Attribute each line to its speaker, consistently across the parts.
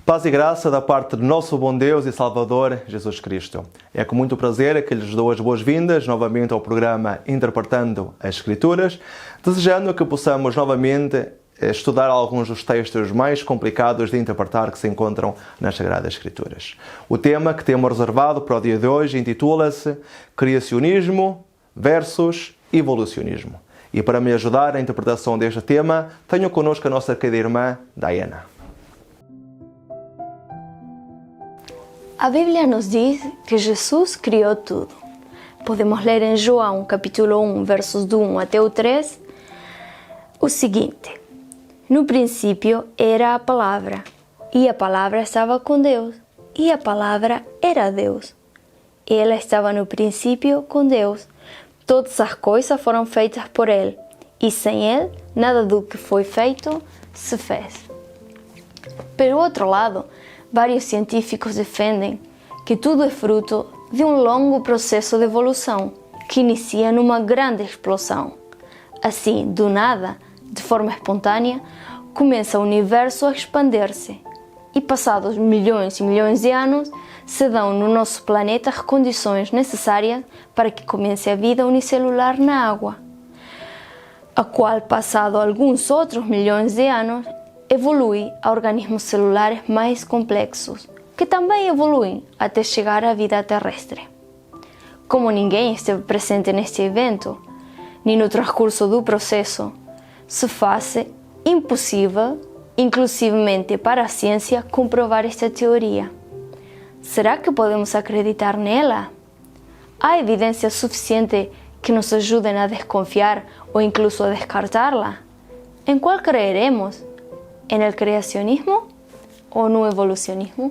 Speaker 1: Paz e graça da parte do nosso bom Deus e Salvador, Jesus Cristo. É com muito prazer que lhes dou as boas-vindas novamente ao programa Interpretando as Escrituras, desejando que possamos novamente estudar alguns dos textos mais complicados de interpretar que se encontram nas Sagradas Escrituras. O tema que temos reservado para o dia de hoje intitula-se Criacionismo versus Evolucionismo. E para me ajudar na interpretação deste tema, tenho connosco a nossa querida irmã Diana.
Speaker 2: A Bíblia nos diz que Jesus criou tudo. Podemos ler em João, capítulo 1, versos do 1 até o 3, o seguinte: No princípio era a Palavra, e a Palavra estava com Deus, e a Palavra era Deus. Ela estava no princípio com Deus. Todas as coisas foram feitas por Ele, e sem Ele, nada do que foi feito se fez. Pelo outro lado, vários científicos defendem que tudo é fruto de um longo processo de evolução que inicia numa grande explosão. Assim, do nada, de forma espontânea, começa o universo a expandir-se e, passados milhões e milhões de anos, se dão no nosso planeta as condições necessárias para que comece a vida unicelular na água, a qual, passado alguns outros milhões de anos, evolui a organismos celulares mais complexos, que também evoluem até chegar à vida terrestre. Como ninguém esteve presente neste evento, nem no transcurso do processo, se faz impossível, inclusivamente para a ciência, comprovar esta teoria. Será que podemos acreditar nela? Há evidência suficiente que nos ajudem a desconfiar ou incluso a descartá-la? Em qual creeremos? ¿En el creacionismo o no evolucionismo?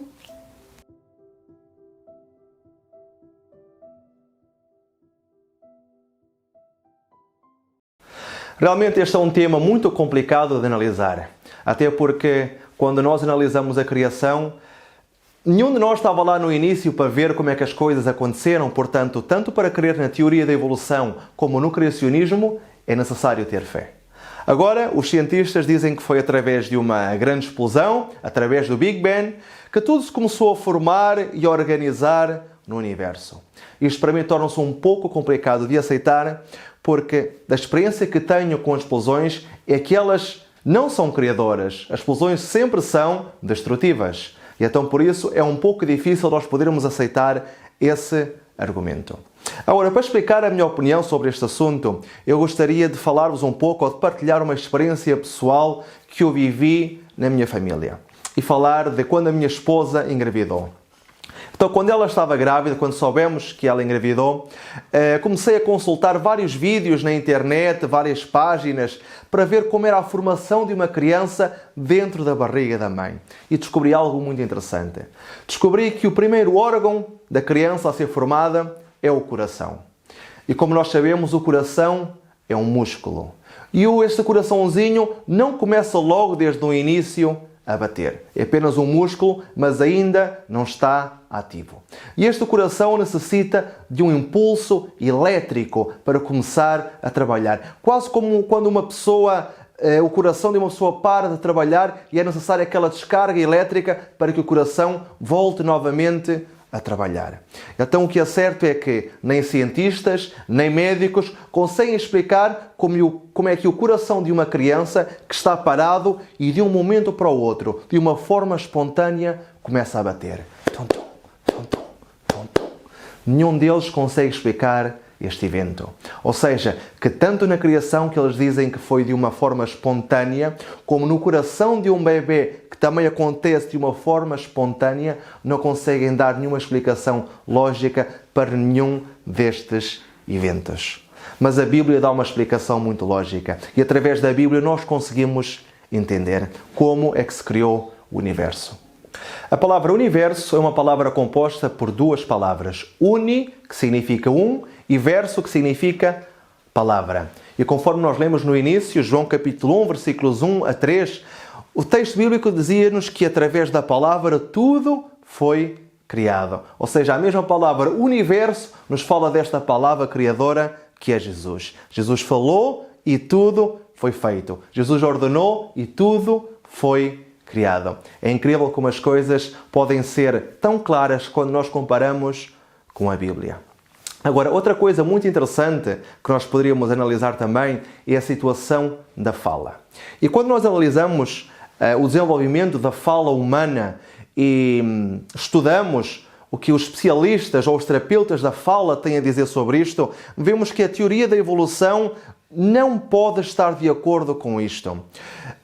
Speaker 1: Realmente este é um tema muito complicado de analisar, até porque quando nós analisamos a criação, nenhum de nós estava lá no início para ver como é que as coisas aconteceram, portanto, tanto para crer na teoria da evolução como no criacionismo, é necessário ter fé. Agora, os cientistas dizem que foi através de uma grande explosão, através do Big Bang, que tudo se começou a formar e a organizar no universo. Isto para mim torna-se um pouco complicado de aceitar, porque da experiência que tenho com as explosões é que elas não são criadoras. As explosões sempre são destrutivas. E então por isso é um pouco difícil nós podermos aceitar esse argumento. Agora, para explicar a minha opinião sobre este assunto, eu gostaria de falar-vos um pouco ou de partilhar uma experiência pessoal que eu vivi na minha família e falar de quando a minha esposa engravidou. Então, quando ela estava grávida, quando soubemos que ela engravidou, comecei a consultar vários vídeos na internet, várias páginas, para ver como era a formação de uma criança dentro da barriga da mãe. E descobri algo muito interessante. Descobri que o primeiro órgão da criança a ser formada é o coração. E como nós sabemos, o coração é um músculo. E este coraçãozinho não começa logo desde o início a bater. É apenas um músculo, mas ainda não está ativo. E este coração necessita de um impulso elétrico para começar a trabalhar. Quase como quando uma pessoa, o coração de uma pessoa para de trabalhar e é necessária aquela descarga elétrica para que o coração volte novamente a trabalhar. Então o que é certo é que nem cientistas, nem médicos conseguem explicar como é que o coração de uma criança que está parado e de um momento para o outro, de uma forma espontânea, começa a bater. Tum, tum, tum, tum, tum, tum. Nenhum deles consegue explicar este evento. Ou seja, que tanto na criação, que eles dizem que foi de uma forma espontânea, como no coração de um bebê, que também acontece de uma forma espontânea, não conseguem dar nenhuma explicação lógica para nenhum destes eventos. Mas a Bíblia dá uma explicação muito lógica. E através da Bíblia nós conseguimos entender como é que se criou o universo. A palavra universo é uma palavra composta por duas palavras. Uni, que significa um, e verso, que significa palavra. E conforme nós lemos no início, João capítulo 1, versículos 1 a 3, o texto bíblico dizia-nos que através da palavra tudo foi criado. Ou seja, a mesma palavra universo nos fala desta palavra criadora que é Jesus. Jesus falou e tudo foi feito. Jesus ordenou e tudo foi criado. É incrível como as coisas podem ser tão claras quando nós comparamos com a Bíblia. Agora, outra coisa muito interessante que nós poderíamos analisar também é a situação da fala. E quando nós analisamos o desenvolvimento da fala humana e estudamos o que os especialistas ou os terapeutas da fala têm a dizer sobre isto, vemos que a teoria da evolução não pode estar de acordo com isto.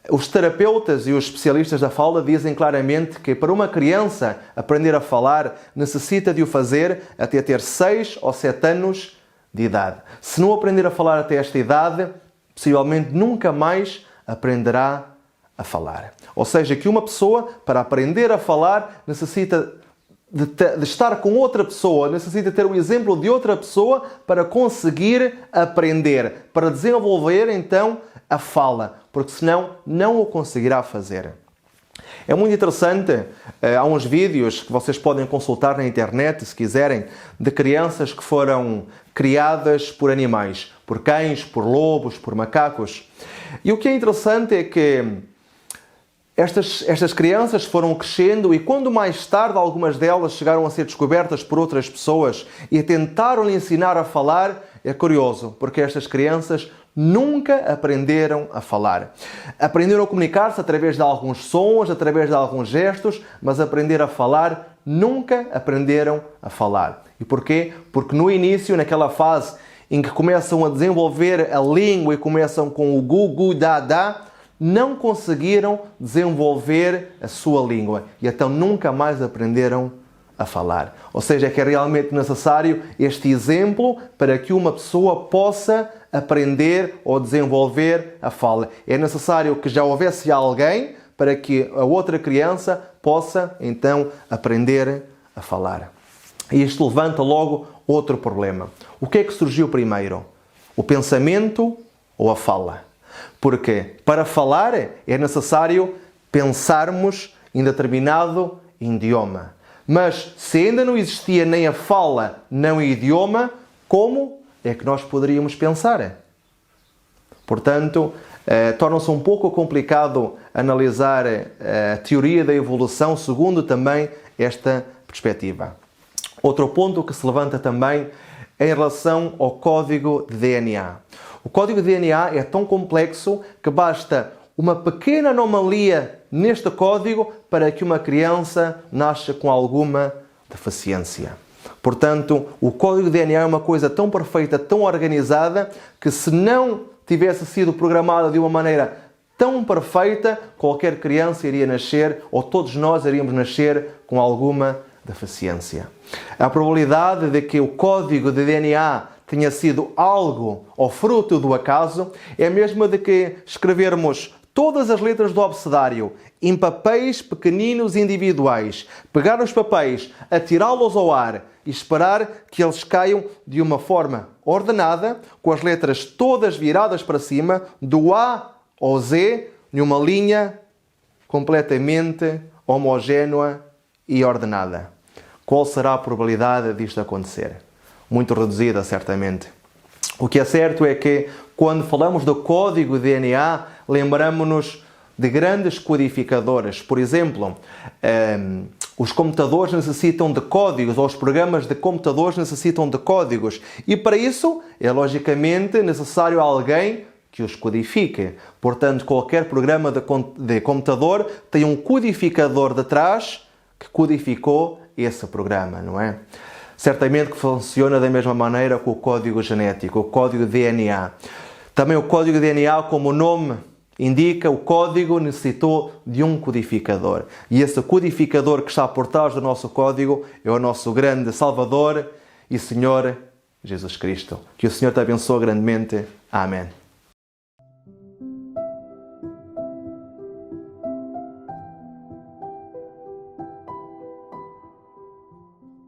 Speaker 1: Os terapeutas e os especialistas da fala dizem claramente que para uma criança aprender a falar necessita de o fazer até ter 6 ou 7 anos de idade. Se não aprender a falar até esta idade, possivelmente nunca mais aprenderá a falar. Ou seja, que uma pessoa, para aprender a falar, necessita de estar com outra pessoa, necessita ter o exemplo de outra pessoa para conseguir aprender, para desenvolver então a fala, porque senão não o conseguirá fazer. É muito interessante, há uns vídeos que vocês podem consultar na internet, se quiserem, de crianças que foram criadas por animais, por cães, por lobos, por macacos. E o que é interessante é que estas crianças foram crescendo e quando mais tarde algumas delas chegaram a ser descobertas por outras pessoas e tentaram lhe ensinar a falar, é curioso, porque estas crianças nunca aprenderam a falar. Aprenderam a comunicar-se através de alguns sons, através de alguns gestos, mas aprender a falar, nunca aprenderam a falar. E porquê? Porque no início, naquela fase em que começam a desenvolver a língua e começam com o gu, gu, da, da, não conseguiram desenvolver a sua língua e então nunca mais aprenderam a falar. Ou seja, que é realmente necessário este exemplo para que uma pessoa possa aprender ou desenvolver a fala. É necessário que já houvesse alguém para que a outra criança possa então aprender a falar. E isto levanta logo outro problema. O que é que surgiu primeiro? O pensamento ou a fala? Porque para falar é necessário pensarmos em determinado idioma. Mas se ainda não existia nem a fala, nem o idioma, como é que nós poderíamos pensar? Portanto, torna-se um pouco complicado analisar a teoria da evolução segundo também esta perspectiva. Outro ponto que se levanta também é em relação ao código de DNA. O código de DNA é tão complexo que basta uma pequena anomalia neste código para que uma criança nasça com alguma deficiência. Portanto, o código de DNA é uma coisa tão perfeita, tão organizada, que se não tivesse sido programada de uma maneira tão perfeita, qualquer criança iria nascer, ou todos nós iríamos nascer com alguma deficiência. A probabilidade de que o código de DNA tenha sido algo ou fruto do acaso é a mesma de que escrevermos todas as letras do abecedário em papéis pequeninos individuais, pegar os papéis, atirá-los ao ar e esperar que eles caiam de uma forma ordenada, com as letras todas viradas para cima, do A ao Z, numa linha completamente homogénea e ordenada. Qual será a probabilidade disto acontecer? Muito reduzida, certamente. O que é certo é que, quando falamos do código DNA, lembramos-nos de grandes codificadores. Por exemplo, os computadores necessitam de códigos, ou os programas de computadores necessitam de códigos. E para isso, é logicamente necessário alguém que os codifique. Portanto, qualquer programa de computador tem um codificador de trás que codificou esse programa, não é? Certamente que funciona da mesma maneira com o código genético, o código DNA. Também o código DNA, como o nome indica, o código necessitou de um codificador. E esse codificador que está por trás do nosso código é o nosso grande Salvador e Senhor Jesus Cristo. Que o Senhor te abençoe grandemente. Amém.